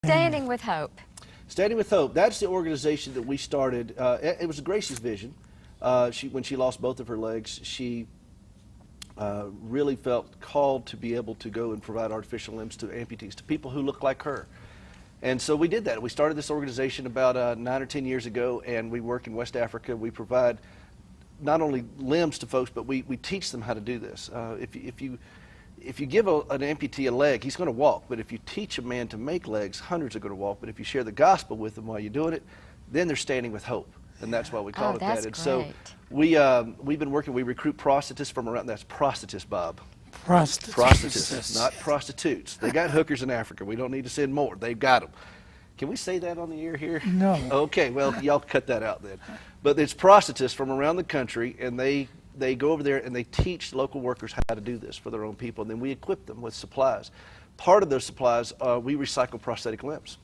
Standing with Hope. Standing with Hope, that's the organization that we started. It was Gracie's vision. When she lost both of her legs, she really felt called to be able to go and provide artificial limbs to amputees, to people who look like her. And so we did that. We started this organization about 9 or 10 years ago, and we work in West Africa. We provide not only limbs to folks, but we teach them how to do this. If you give an amputee a leg, he's going to walk. But if you teach a man to make legs, hundreds are going to walk. But if you share the gospel with them while you're doing it, then they're standing with hope. And that's why we call it that. And so we've been working, we recruit prosthetists from around, that's prosthetists, Bob. Prosthetists, not prostitutes. They got hookers in Africa. We don't need to send more. They've got them. Can we say that on the air here? No. Okay, well, y'all cut that out then. But it's prosthetists from around the country, and they go over there and they teach local workers how to do this for their own people, and then we equip them with supplies. Part of those supplies, we recycle prosthetic limbs.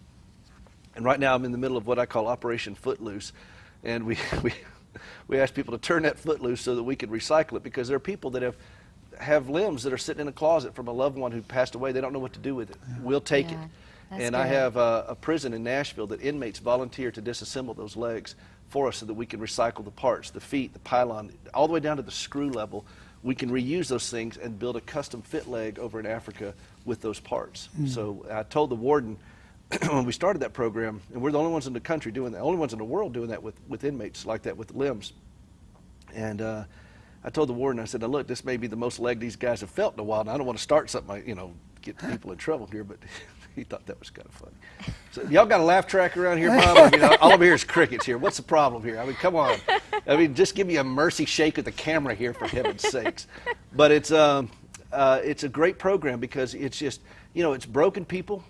And right now I'm in the middle of what I call Operation Footloose, and we ask people to turn that foot loose so that we can recycle it, because there are people that have limbs that are sitting in a closet from a loved one who passed away. They don't know what to do with it. We'll take it. And I have a prison in Nashville that inmates volunteer to disassemble those legs for us so that we can recycle the parts, the feet, the pylon, all the way down to the screw level. We can reuse those things and build a custom fit leg over in Africa with those parts. So I told the warden when we started that program, and we're the only ones in the country doing that, only ones in the world doing that with inmates like that with limbs. And I told the warden, I said, now look, this may be the most leg these guys have felt in a while, and I don't want to start something, get people in trouble here, but he thought that was kind of funny. So y'all got a laugh track around here, Bob? I mean, all over here is crickets here. What's the problem here? I mean, come on. I mean, just give me a mercy shake of the camera here, for heaven's sakes. But it's a great program because it's just, it's broken people,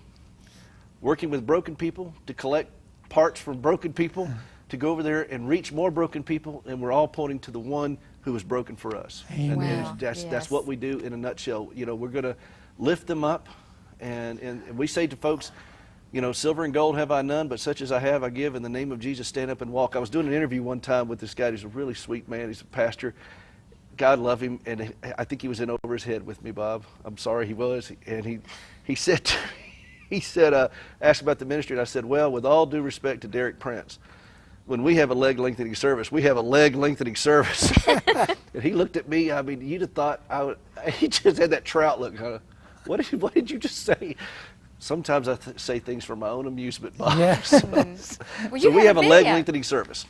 working with broken people to collect parts from broken people, to go over there and reach more broken people, and we're all pointing to the one who was broken for us. And that's what we do in a nutshell. We're going to lift them up, and we say to folks, silver and gold have I none, but such as I have I give. In the name of Jesus, stand up and walk. I was doing an interview one time with this guy. He's a really sweet man. He's a pastor. God love him, and I think he was in over his head with me, Bob. I'm sorry, he was. And he said to me, asked about the ministry, and I said, well, with all due respect to Derek Prince, when we have a leg lengthening service, we have a leg lengthening service. And he looked at me, I mean, you'd have thought he just had that trout look. What did you just say? Sometimes I say things for my own amusement, Bob. Yes. So we have a leg lengthening service.